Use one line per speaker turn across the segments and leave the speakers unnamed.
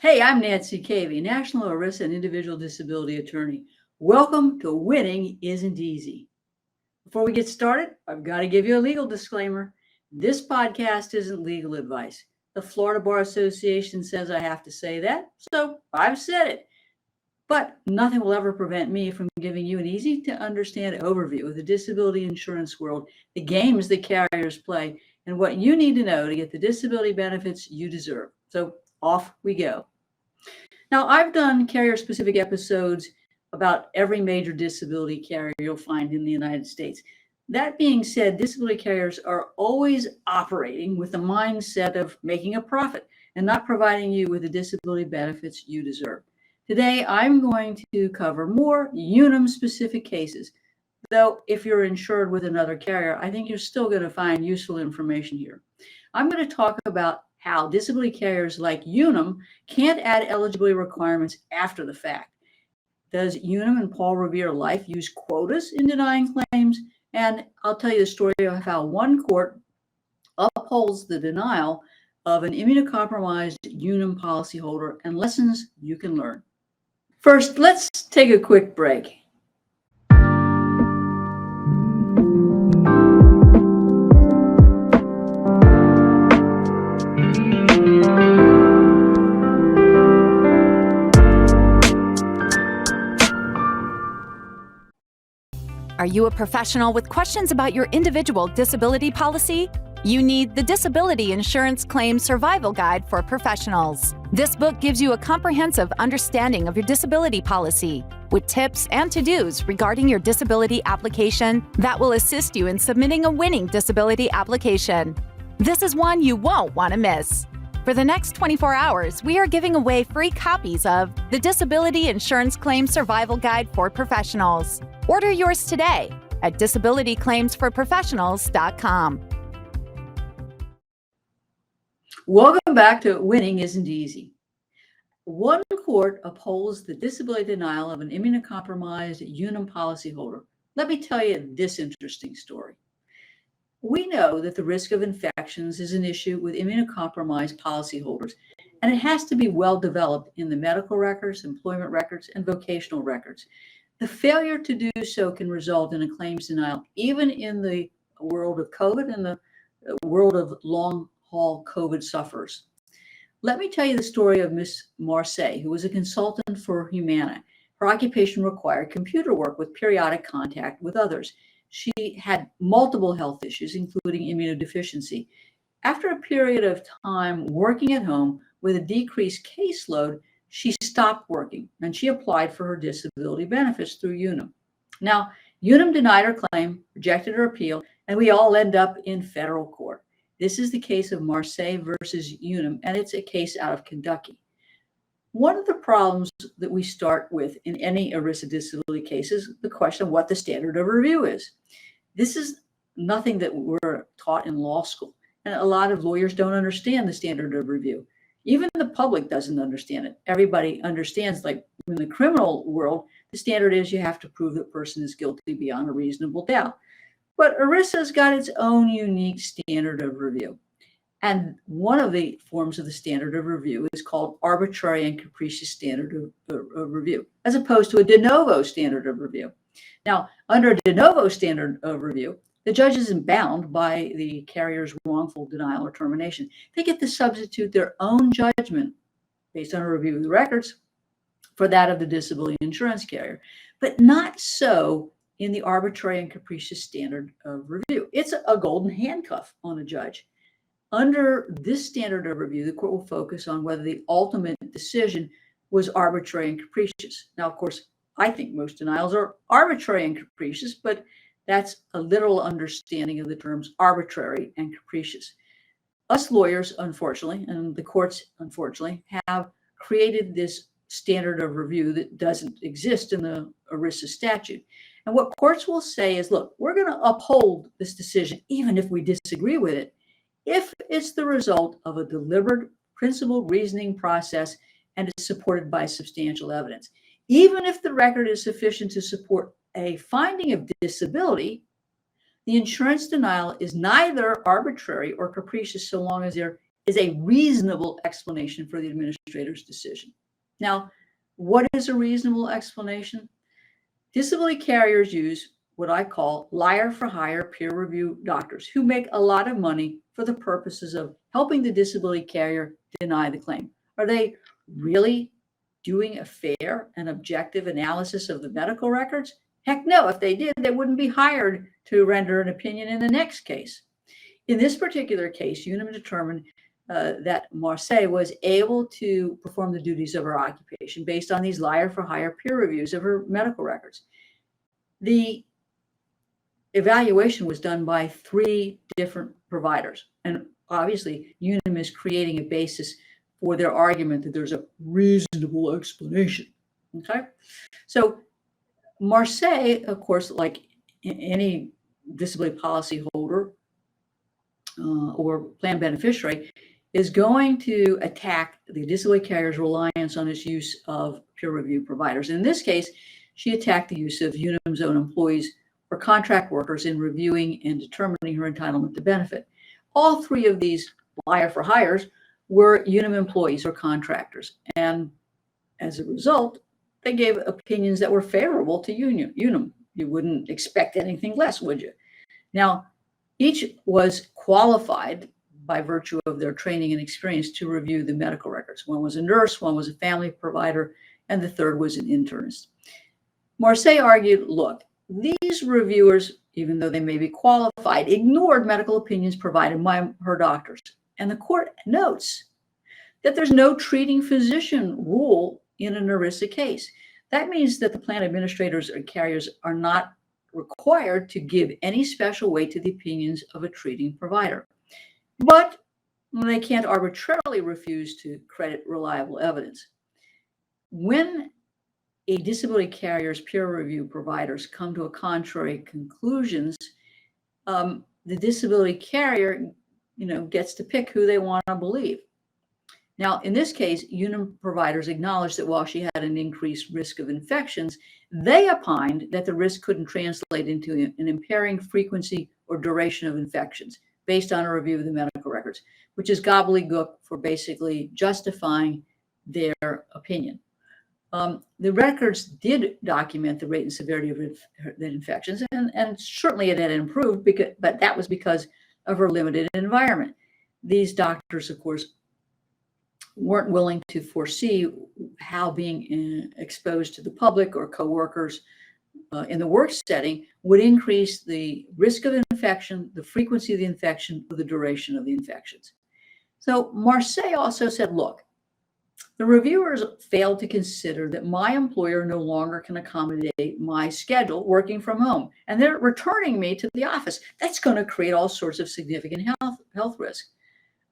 Hey, I'm Nancy Cavey, National ERISA and Individual Disability Attorney. Welcome to Winning Isn't Easy. Before we get started, I've got to give you a legal disclaimer. This podcast isn't legal advice. The Florida Bar Association says I have to say that, so I've said it. But nothing will ever prevent me from giving you an easy to understand overview of the disability insurance world, the games the carriers play, and what you need to know to get the disability benefits you deserve. So off we go. Now, I've done carrier-specific episodes about every major disability carrier you'll find in the United States. That being said, disability carriers are always operating with the mindset of making a profit and not providing you with the disability benefits you deserve. Today, I'm going to cover more UNUM-specific cases, though if you're insured with another carrier, I think you're still going to find useful information here. I'm going to talk about how disability carriers like UNUM can't add eligibility requirements after the fact. Does UNUM and Paul Revere Life use quotas in denying claims? And I'll tell you the story of how one court upholds the denial of an immunocompromised UNUM policyholder and lessons you can learn. First, let's take a quick break.
Are you a professional with questions about your individual disability policy? You need the Disability Insurance Claim Survival Guide for Professionals. This book gives you a comprehensive understanding of your disability policy, with tips and to-dos regarding your disability application that will assist you in submitting a winning disability application. This is one you won't want to miss. For the next 24 hours, we are giving away free copies of the Disability Insurance Claim Survival Guide for Professionals. Order yours today at disabilityclaimsforprofessionals.com.
Welcome back to Winning Isn't Easy. One court upholds the disability denial of an immunocompromised UNUM policyholder. Let me tell you this interesting story. We know that the risk of infections is an issue with immunocompromised policyholders, and it has to be well developed in the medical records, employment records, and vocational records. The failure to do so can result in a claims denial, even in the world of COVID and the world of long-haul COVID sufferers. Let me tell you the story of Miss Marselle, who was a consultant for Humana. Her occupation required computer work with periodic contact with others. She had multiple health issues, including immunodeficiency. After a period of time working at home with a decreased caseload, she stopped working and she applied for her disability benefits through UNUM. Now, UNUM denied her claim, rejected her appeal, and we all end up in federal court. This is the case of Marselle versus UNUM, and it's a case out of Kentucky. One of the problems that we start with in any ERISA disability case is the question of what the standard of review is. This is nothing that we're taught in law school, and a lot of lawyers don't understand the standard of review. Even the public doesn't understand it. Everybody understands, like in the criminal world, the standard is you have to prove the person is guilty beyond a reasonable doubt. But ERISA's got its own unique standard of review. And one of the forms of the standard of review is called arbitrary and capricious standard of review, as opposed to a de novo standard of review. Now, under a de novo standard of review, the judge isn't bound by the carrier's wrongful denial or termination. They get to substitute their own judgment based on a review of the records for that of the disability insurance carrier, but not so in the arbitrary and capricious standard of review. It's a golden handcuff on a judge. Under this standard of review, the court will focus on whether the ultimate decision was arbitrary and capricious. Now, of course, I think most denials are arbitrary and capricious, but that's a literal understanding of the terms arbitrary and capricious. Us lawyers, unfortunately, and the courts, unfortunately, have created this standard of review that doesn't exist in the ERISA statute. And what courts will say is, look, we're going to uphold this decision, even if we disagree with it, if it's the result of a deliberate, principled reasoning process and is supported by substantial evidence. Even if the record is sufficient to support a finding of disability, the insurance denial is neither arbitrary or capricious so long as there is a reasonable explanation for the administrator's decision. Now, what is a reasonable explanation? Disability carriers use what I call liar for hire peer review doctors who make a lot of money for the purposes of helping the disability carrier deny the claim. Are they really doing a fair and objective analysis of the medical records? Heck no, if they did, they wouldn't be hired to render an opinion in the next case. In this particular case, UNUM determined that Marselle was able to perform the duties of her occupation based on these liar for hire peer reviews of her medical records. The evaluation was done by 3 different providers. And obviously, UNUM is creating a basis for their argument that there's a reasonable explanation. Okay? So Marselle, of course, like any disability policy holder or plan beneficiary, is going to attack the disability carrier's reliance on its use of peer review providers. In this case, she attacked the use of UNUM's own employees or contract workers in reviewing and determining her entitlement to benefit. All 3 of these liar for hires were UNUM employees or contractors. And as a result, they gave opinions that were favorable to UNUM. You wouldn't expect anything less, would you? Now, each was qualified by virtue of their training and experience to review the medical records. One was a nurse, one was a family provider, and the third was an internist. Marselle argued, look, these reviewers, even though they may be qualified, ignored medical opinions provided by her doctors. And the court notes that there's no treating physician rule in an ERISA case. That means that the plan administrators or carriers are not required to give any special weight to the opinions of a treating provider. But they can't arbitrarily refuse to credit reliable evidence. When a disability carrier's peer review providers come to a contrary conclusions, the disability carrier, gets to pick who they want to believe. Now, in this case, UNUM providers acknowledged that while she had an increased risk of infections, they opined that the risk couldn't translate into an impairing frequency or duration of infections based on a review of the medical records, which is gobbledygook for basically justifying their opinion. The records did document the rate and severity of the infections, and certainly it had improved, but that was because of her limited environment. These doctors, of course, weren't willing to foresee how being exposed to the public or coworkers in the work setting would increase the risk of infection, the frequency of the infection, or the duration of the infections. So Marselle also said, look, the reviewers failed to consider that my employer no longer can accommodate my schedule working from home, and they're returning me to the office. That's going to create all sorts of significant health risk.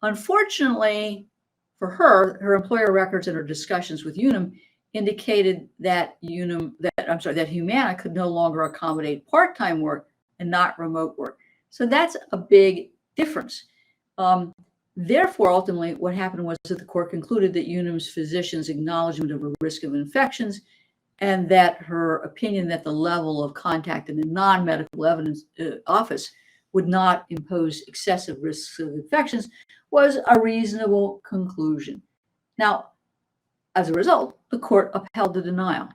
Unfortunately for her, her employer records and her discussions with UNUM indicated that Humana could no longer accommodate part-time work and not remote work. So that's a big difference. Therefore, ultimately, what happened was that the court concluded that UNUM's physician's acknowledgement of a risk of infections and that her opinion that the level of contact in a non-medical evidence office would not impose excessive risks of infections was a reasonable conclusion. Now, as a result, the court upheld the denial.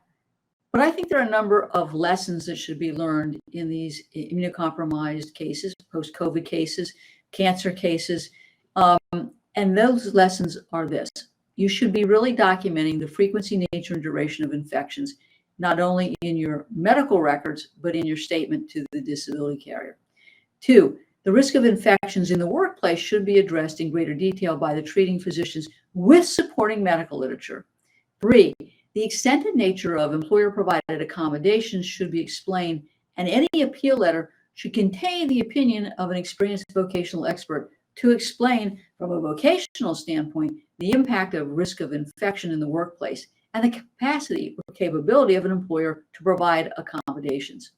But I think there are a number of lessons that should be learned in these immunocompromised cases, post-COVID cases, cancer cases, and those lessons are this. You should be really documenting the frequency, nature, and duration of infections, not only in your medical records, but in your statement to the disability carrier. 2, the risk of infections in the workplace should be addressed in greater detail by the treating physicians with supporting medical literature. 3, the extent and nature of employer-provided accommodations should be explained, and any appeal letter should contain the opinion of an experienced vocational expert to explain from a vocational standpoint the impact of risk of infection in the workplace and the capacity or capability of an employer to provide accommodations.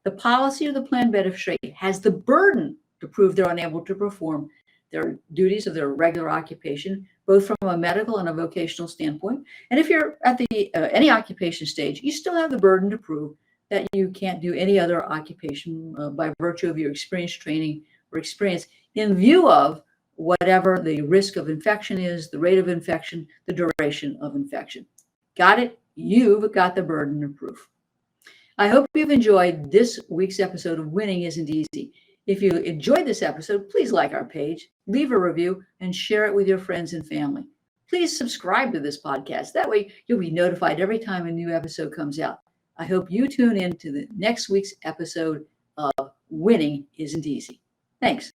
The policy of the plan beneficiary has the burden to prove they're unable to perform their duties of their regular occupation, both from a medical and a vocational standpoint. And if you're at the any occupation stage, you still have the burden to prove that you can't do any other occupation by virtue of your experience, training, or experience in view of whatever the risk of infection is, the rate of infection, the duration of infection. Got it? You've got the burden of proof. I hope you've enjoyed this week's episode of Winning Isn't Easy. If you enjoyed this episode, please like our page, leave a review, and share it with your friends and family. Please subscribe to this podcast. That way you'll be notified every time a new episode comes out. I hope you tune in to the next week's episode of Winning Isn't Easy. Thanks.